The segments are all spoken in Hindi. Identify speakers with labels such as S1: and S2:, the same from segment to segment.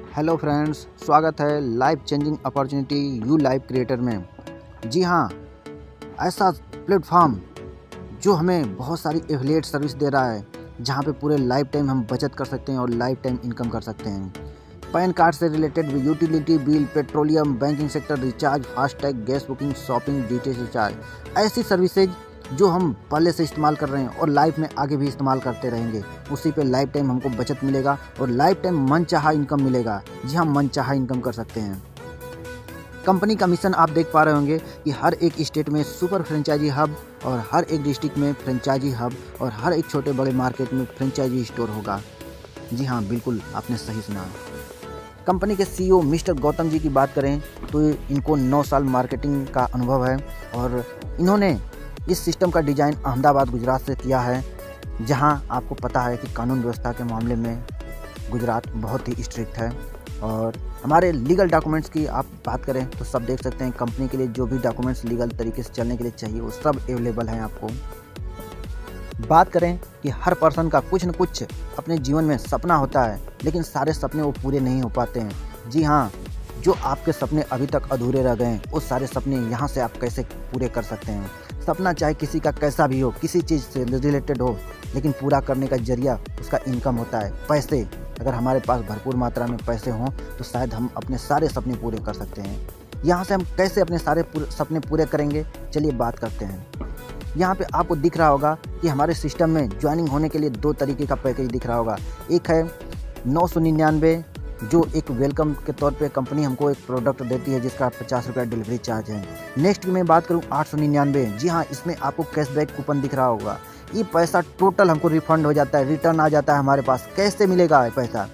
S1: हेलो फ्रेंड्स, स्वागत है life changing opportunity you life creator में। जी हाँ, ऐसा प्लेटफॉर्म जो हमें बहुत सारी एफिलिएट सर्विस दे रहा है, जहाँ पे पूरे लाइफ टाइम हम बचत कर सकते हैं और लाइफ टाइम इनकम कर सकते हैं। पैन कार्ड से related utility bill, petroleum, banking sector, recharge, FASTag, gas booking, shopping, DTH recharge, ऐसी सर्विसेज जो हम पहले से इस्तेमाल कर रहे हैं और लाइफ में आगे भी इस्तेमाल करते रहेंगे। उसी पे लाइफ टाइम हमको बचत मिलेगा और लाइफ टाइम मनचाहा इनकम मिलेगा। जी हाँ, मनचाहा इनकम कर सकते हैं। कंपनी का मिशन आप देख पा रहे होंगे कि हर एक स्टेट में सुपर फ्रेंचाइजी हब और हर एक डिस्ट्रिक्ट में फ्रेंचाइजी हब और हर एक छोटे बड़े मार्केट में फ्रेंचाइजी स्टोर होगा। जी हाँ, बिल्कुल आपने सही सुना। कंपनी के सीईओ मिस्टर गौतम जी की बात करें तो इनको 9 साल मार्केटिंग का अनुभव है और इन्होंने इस सिस्टम का डिज़ाइन अहमदाबाद गुजरात से किया है, जहां आपको पता है कि कानून व्यवस्था के मामले में गुजरात बहुत ही स्ट्रिक्ट है। और हमारे लीगल डॉक्यूमेंट्स की आप बात करें तो सब देख सकते हैं, कंपनी के लिए जो भी डॉक्यूमेंट्स लीगल तरीके से चलने के लिए चाहिए वो सब अवेलेबल हैं आपको। बात करें कि हर पर्सन का कुछ न कुछ अपने जीवन में सपना होता है, लेकिन सारे सपने वो पूरे नहीं हो पाते हैं। जी हाँ, जो आपके सपने अभी तक अधूरे रह गए हैं, वो सारे सपने यहाँ से आप कैसे पूरे कर सकते हैं। सपना चाहे किसी का कैसा भी हो, किसी चीज़ से रिलेटेड हो, लेकिन पूरा करने का जरिया उसका इनकम होता है, पैसे। अगर हमारे पास भरपूर मात्रा में पैसे हों तो शायद हम अपने सारे सपने पूरे कर सकते हैं। यहाँ से हम कैसे अपने सारे सपने पूरे करेंगे, चलिए बात करते हैं। यहाँ पे आपको दिख रहा होगा कि हमारे सिस्टम में ज्वाइनिंग होने के लिए 2 तरीके का पैकेज दिख रहा होगा। एक है 999, जो एक वेलकम के तौर पे कंपनी हमको एक प्रोडक्ट देती है जिसका 50 रुपया डिलीवरी चार्ज है। नेक्स्ट की मैं बात करूँ 899। जी हाँ, इसमें आपको कैशबैक कूपन दिख रहा होगा। ये पैसा टोटल हमको रिफंड हो जाता है, रिटर्न आ जाता है हमारे पास। कैसे मिलेगा ये पैसा?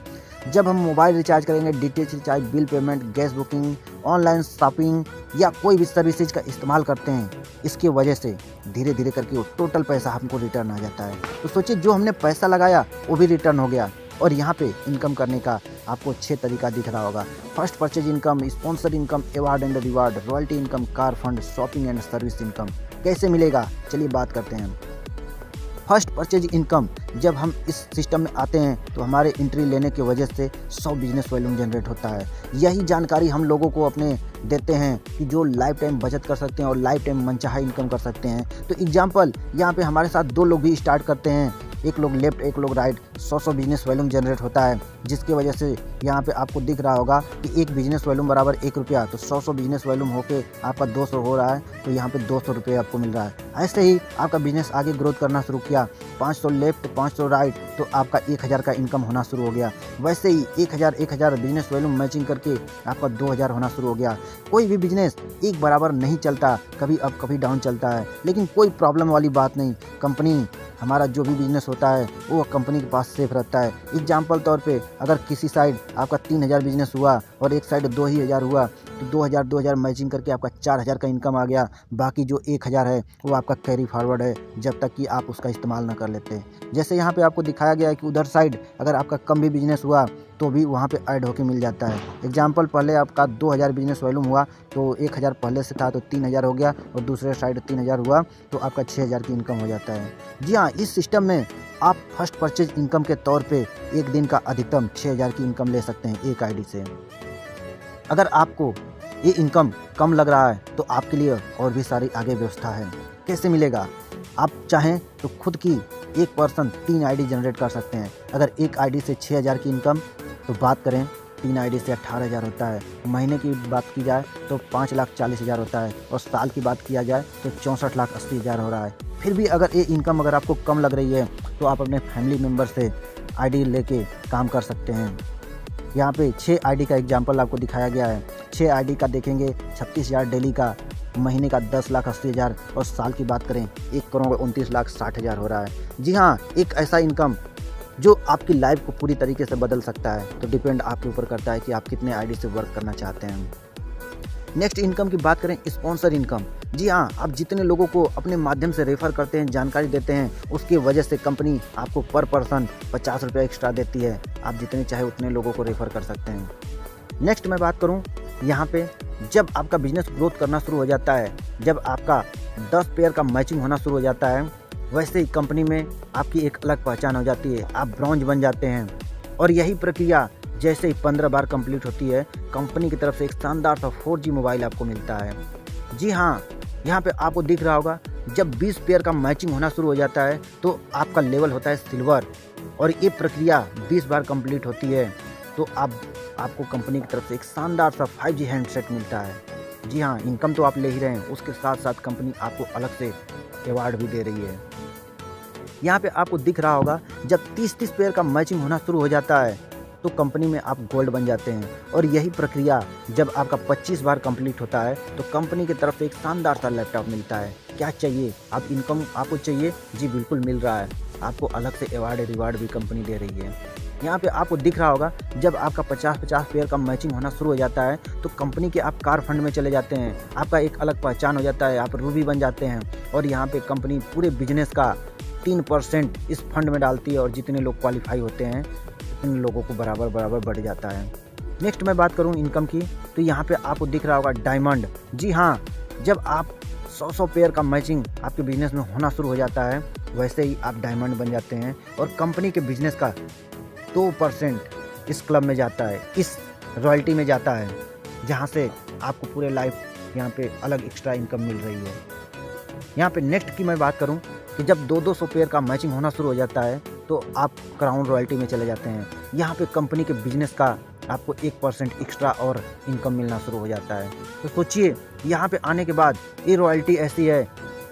S1: जब हम मोबाइल रिचार्ज करेंगे, DTH recharge, bill payment, gas booking, online shopping या कोई भी सर्विसेज का इस्तेमाल करते हैं, इसकी वजह से धीरे धीरे करके वो टोटल पैसा हमको रिटर्न आ जाता है। तो सोचिए, जो हमने पैसा लगाया वो भी रिटर्न हो गया। और यहाँ पे इनकम करने का आपको 6 तरीका दिख रहा होगा। First purchase income, sponsor income, award and reward, royalty income, car fund, shopping and service income. कैसे मिलेगा, चलिए बात करते हैं। फर्स्ट परचेज इनकम, जब हम इस सिस्टम में आते हैं तो हमारे एंट्री लेने की वजह से 100 बिजनेस वॉल्यूम जनरेट होता है। यही जानकारी हम लोगों को अपने देते हैं कि जो लाइफ टाइम बचत कर सकते हैं और लाइफ टाइम मनचाहा इनकम कर सकते हैं। तो एग्जांपल, यहाँ पे हमारे साथ 2 लोग भी स्टार्ट करते हैं, एक लोग लेफ्ट एक लोग राइट। 100 बिजनेस वॉल्यूम जनरेट होता है, जिसकी वजह से यहाँ पे आपको दिख रहा होगा कि एक बिजनेस वॉल्यूम बराबर 1 रुपया। तो 100 बिजनेस वॉल्यूम होके आपका 200 हो रहा है, तो यहाँ पे 200 रुपये आपको मिल रहा है। ऐसे ही आपका बिजनेस आगे ग्रोथ करना शुरू किया, 500 लेफ्ट 500 राइट, तो आपका 1000 का इनकम होना शुरू हो गया। वैसे ही 1000 बिजनेस वॉल्यूम मैचिंग करके आपका 2000 होना शुरू हो गया। कोई भी बिजनेस एक बराबर नहीं चलता, कभी अप कभी डाउन चलता है, लेकिन कोई प्रॉब्लम वाली बात नहीं। कंपनी, हमारा जो भी बिजनेस होता है वो कंपनी के पास सेफ रहता है। एग्जाम्पल तौर पे, अगर किसी साइड आपका 3000 बिजनेस हुआ और एक साइड 2000 हुआ, तो 2000 मैचिंग करके आपका 4000 का इनकम आ गया। बाकी जो 1000 है वो आपका कैरी फॉरवर्ड है, जब तक कि आप उसका इस्तेमाल ना कर लेते। जैसे यहाँ पे आपको दिखाया गया है कि उधर साइड अगर आपका कम भी बिजनेस हुआ तो भी वहाँ पे ऐड होके मिल जाता है। एग्जाम्पल, पहले आपका 2000 बिजनेस वॉल्यूम हुआ तो 1000 पहले से था तो 3000 हो गया, और दूसरे साइड 3000 हुआ तो आपका 6000 की इनकम हो जाता है। जी हाँ, इस सिस्टम में आप फर्स्ट परचेज इनकम के तौर पे एक दिन का अधिकतम 6000 की इनकम ले सकते हैं एक आईडी से। अगर आपको ये इनकम कम लग रहा है तो आपके लिए और भी सारी आगे व्यवस्था है। कैसे मिलेगा? आप चाहें तो खुद की एक पर्सन 3 आईडी जनरेट कर सकते हैं। अगर एक आईडी से 6000 की इनकम, तो बात करें 3 आईडी से 18,000 होता है। महीने की बात की जाए तो 5,40,000 होता है, और साल की बात किया जाए तो 64,80,000 हो रहा है। फिर भी अगर ये इनकम अगर आपको कम लग रही है तो आप अपने फैमिली मेम्बर से आईडी लेके काम कर सकते हैं। यहाँ पे 6 आईडी का एग्जाम्पल आपको दिखाया गया है। 6 आईडी का देखेंगे 36,000 डेली का, महीने का 10,80,000, और साल की बात करें 1,29,60,000 हो रहा है। जी हाँ, एक ऐसा इनकम जो आपकी लाइफ को पूरी तरीके से बदल सकता है। तो डिपेंड आपके ऊपर करता है कि आप कितने आईडी से वर्क करना चाहते हैं। नेक्स्ट इनकम की बात करें, स्पॉन्सर इनकम। जी हाँ, आप जितने लोगों को अपने माध्यम से रेफर करते हैं, जानकारी देते हैं, उसकी वजह से कंपनी आपको पर पर्सन 50 रुपये एक्स्ट्रा देती है। आप जितने चाहे उतने लोगों को रेफर कर सकते हैं। नेक्स्ट मैं बात करूँ, यहाँ पे जब आपका बिजनेस ग्रोथ करना शुरू हो जाता है, जब आपका 10 पेयर का मैचिंग होना शुरू हो जाता है, वैसे ही कंपनी में आपकी एक अलग पहचान हो जाती है। आप ब्रॉन्ज बन जाते हैं, और यही प्रक्रिया जैसे ही 15 बार कंप्लीट होती है, कंपनी की तरफ से एक शानदार सा 4G मोबाइल आपको मिलता है। जी हाँ, यहाँ पे आपको दिख रहा होगा, जब 20 पेयर का मैचिंग होना शुरू हो जाता है तो आपका लेवल होता है सिल्वर, और ये प्रक्रिया 20 बार कंप्लीट होती है तो आपको कंपनी की तरफ से एक शानदार सा 5G हैंडसेट मिलता है। जी हाँ, इनकम तो आप ले ही रहे हैं, उसके साथ साथ कंपनी आपको अलग से अवार्ड भी दे रही है। यहाँ पे आपको दिख रहा होगा, जब 30 पेयर का मैचिंग होना शुरू हो जाता है तो कंपनी में आप गोल्ड बन जाते हैं, और यही प्रक्रिया जब आपका 25 बार कंप्लीट होता है तो कंपनी की तरफ से एक शानदार सा लैपटॉप मिलता है। क्या चाहिए, आप इनकम आपको चाहिए? जी बिल्कुल मिल रहा है, आपको अलग से अवार्ड रिवार्ड भी कंपनी दे रही है। यहाँ पे आपको दिख रहा होगा, जब आपका 50 पेयर का मैचिंग होना शुरू हो जाता है तो कंपनी के आप कार फंड में चले जाते हैं, आपका एक अलग पहचान हो जाता है, आप रूबी बन जाते हैं, और यहाँ पे कंपनी पूरे बिजनेस का 3% इस फंड में डालती है, और जितने लोग क्वालिफाई होते हैं उतने लोगों को बराबर बढ़ जाता है। नेक्स्ट मैं बात करूँ इनकम की, तो यहाँ पे आपको दिख रहा होगा डायमंड। जी हाँ, जब आप 100 पेयर का मैचिंग आपके बिजनेस में होना शुरू हो जाता है, वैसे ही आप डायमंड बन जाते हैं, और कंपनी के बिजनेस का 2% इस क्लब में जाता है, इस रॉयल्टी में जाता है, जहाँ से आपको पूरे लाइफ यहाँ पे अलग एक्स्ट्रा इनकम मिल रही है। यहाँ पे नेक्स्ट की मैं बात करूँ कि जब 200 पेयर का मैचिंग होना शुरू हो जाता है तो आप क्राउन रॉयल्टी में चले जाते हैं। यहाँ पे कंपनी के बिजनेस का आपको 1% एक्स्ट्रा और इनकम मिलना शुरू हो जाता है। तो सोचिए, यहाँ पे आने के बाद ये रॉयल्टी ऐसी है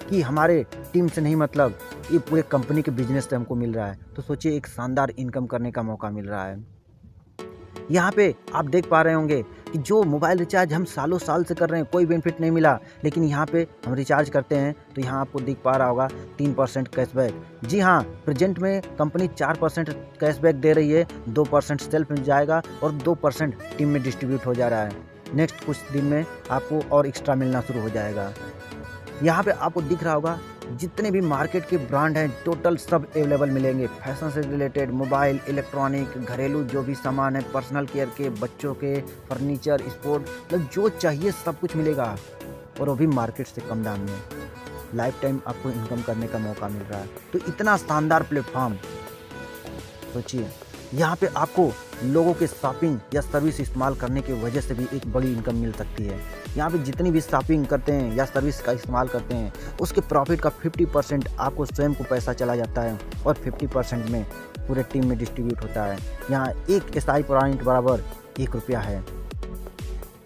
S1: कि हमारे टीम से नहीं, मतलब ये पूरे कंपनी के बिजनेस से हमको मिल रहा है। तो सोचिए, एक शानदार इनकम करने का मौका मिल रहा है। यहाँ पे आप देख पा रहे होंगे कि जो मोबाइल रिचार्ज हम सालों साल से कर रहे हैं, कोई बेनिफिट नहीं मिला, लेकिन यहाँ पे हम रिचार्ज करते हैं तो यहाँ आपको दिख पा रहा होगा 3% कैशबैक। जी हाँ, प्रेजेंट में कंपनी 4% कैशबैक दे रही है, 2% सेल्फ मिल जाएगा और 2% टीम में डिस्ट्रीब्यूट हो जा रहा है। नेक्स्ट कुछ दिन में आपको और एक्स्ट्रा मिलना शुरू हो जाएगा। यहाँ पे आपको दिख रहा होगा, जितने भी मार्केट के ब्रांड हैं टोटल सब अवेलेबल मिलेंगे। फैशन से रिलेटेड, मोबाइल, इलेक्ट्रॉनिक, घरेलू जो भी सामान है, पर्सनल केयर के, बच्चों के, फर्नीचर, स्पोर्ट, मतलब जो चाहिए सब कुछ मिलेगा, और वो भी मार्केट से कम दाम में। लाइफ टाइम आपको इनकम करने का मौका मिल रहा है। तो इतना शानदार प्लेटफॉर्म, सोचिए, यहाँ पे आपको लोगों के शॉपिंग या सर्विस इस्तेमाल करने की वजह से भी एक बड़ी इनकम मिल सकती है। यहाँ पे जितनी भी शॉपिंग करते हैं या सर्विस का इस्तेमाल करते हैं, उसके प्रॉफिट का 50% आपको स्वयं को पैसा चला जाता है, और 50% में पूरे टीम में डिस्ट्रीब्यूट होता है। यहाँ एक SI पॉइंट बराबर 1 रुपया है।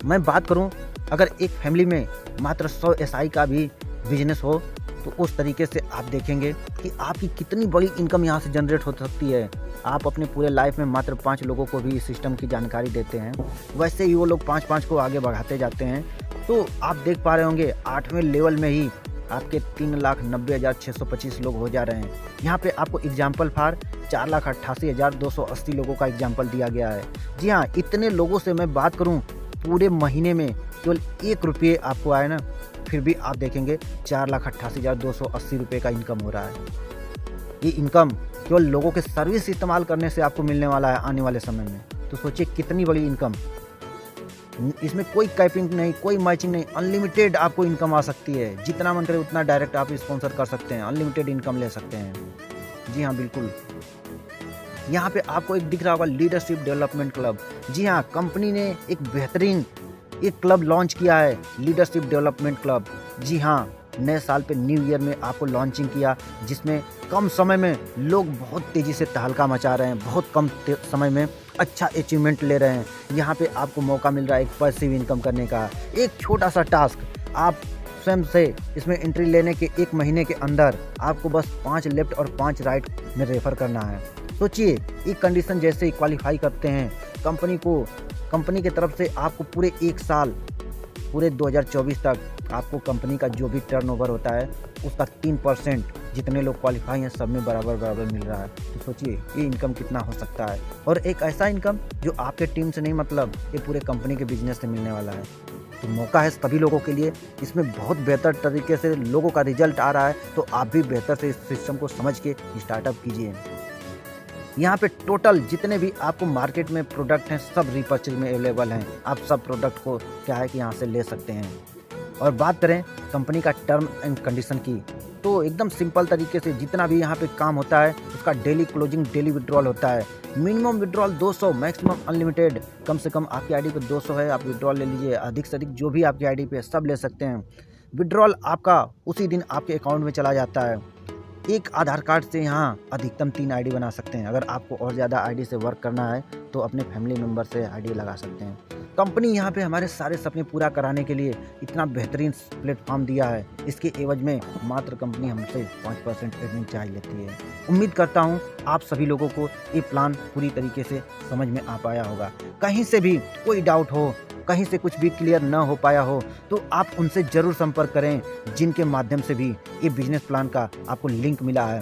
S1: मैं बात करूँ, अगर एक फैमिली में मात्र 100 SI का भी बिजनेस हो तो उस तरीके से आप देखेंगे कि आपकी कितनी बड़ी इनकम यहाँ से जनरेट हो सकती है। आप अपने पूरे लाइफ में मात्र 5 लोगों को भी इस सिस्टम की जानकारी देते हैं, वैसे ही वो लोग 5-5 को आगे बढ़ाते जाते हैं। तो आप देख पा रहे होंगे 8वें लेवल में ही आपके 3,90,625 लोग हो जा रहे हैं। यहाँ पे आपको एग्जाम्पल फॉर 4,88,280 लोगों का एग्जाम्पल दिया गया है। जी हाँ, इतने लोगों से मैं बात करूँ, पूरे महीने में केवल 1 रुपये आपको आए ना, फिर भी आप देखेंगे 4,88,280 रुपये का इनकम हो रहा है। ये इनकम केवल लोगों के सर्विस इस्तेमाल करने से आपको मिलने वाला है आने वाले समय में। तो सोचिए कितनी बड़ी इनकम, इसमें कोई कैपिंग नहीं, कोई मैचिंग नहीं, अनलिमिटेड आपको इनकम आ सकती है। जितना मन करे उतना डायरेक्ट आप स्पॉन्सर कर सकते हैं, अनलिमिटेड इनकम ले सकते हैं। जी हाँ, बिल्कुल। यहाँ पे आपको एक दिख रहा होगा लीडरशिप डेवलपमेंट क्लब। जी हाँ, कंपनी ने एक बेहतरीन एक क्लब लॉन्च किया है, लीडरशिप डेवलपमेंट क्लब। जी हाँ, नए साल पे न्यू ईयर में आपको लॉन्चिंग किया, जिसमें कम समय में लोग बहुत तेज़ी से तहलका मचा रहे हैं, बहुत कम समय में अच्छा अचीवमेंट ले रहे हैं। यहाँ पे आपको मौका मिल रहा है एक पैसिव इनकम करने का। एक छोटा सा टास्क, आप स्वयं से इसमें एंट्री लेने के 1 महीने के अंदर आपको बस 5 लेफ्ट और 5 राइट में रेफर करना है। सोचिए, एक कंडीशन जैसे ही क्वालिफाई करते हैं, कंपनी की तरफ से आपको पूरे 1 साल, पूरे 2024 तक आपको कंपनी का जो भी टर्नओवर होता है उसका 3% जितने लोग क्वालिफाई हैं सब में बराबर मिल रहा है। तो सोचिए ये इनकम कितना हो सकता है, और एक ऐसा इनकम जो आपके टीम से नहीं, मतलब ये पूरे कंपनी के बिजनेस से मिलने वाला है। तो मौका है सभी लोगों के लिए, इसमें बहुत बेहतर तरीके से लोगों का रिजल्ट आ रहा है, तो आप भी बेहतर से इस सिस्टम को समझ के स्टार्टअप कीजिए। यहाँ पे टोटल जितने भी आपको मार्केट में प्रोडक्ट हैं सब रीपर्चेज में अवेलेबल हैं। आप सब प्रोडक्ट को क्या है कि यहाँ से ले सकते हैं। और बात करें कंपनी का टर्म एंड कंडीशन की, तो एकदम सिंपल तरीके से जितना भी यहाँ पे काम होता है उसका डेली क्लोजिंग, डेली विड्रॉल होता है। Minimum withdrawal 200, maximum unlimited. कम से कम आपकी आईडी पे 200 है, आप विड्रॉल ले लीजिए। अधिक से अधिक जो भी आपकी आईडी पे सब ले सकते हैं। विड्रॉल आपका उसी दिन आपके अकाउंट में चला जाता है। एक आधार कार्ड से यहाँ अधिकतम 3 आईडी बना सकते हैं। अगर आपको और ज़्यादा आईडी से वर्क करना है तो अपने फैमिली मेम्बर से आईडी लगा सकते हैं। कंपनी यहाँ पे हमारे सारे सपने पूरा कराने के लिए इतना बेहतरीन प्लेटफॉर्म दिया है। इसके एवज में मात्र कंपनी हमसे 5% एडमिन चार्ज लेती है। उम्मीद करता हूँ आप सभी लोगों को ये प्लान पूरी तरीके से समझ में आ पाया होगा। कहीं से भी कोई डाउट हो, कहीं से कुछ भी क्लियर ना हो पाया हो तो आप उनसे ज़रूर संपर्क करें, जिनके माध्यम से भी ये बिजनेस प्लान का आपको लिंक मिला है।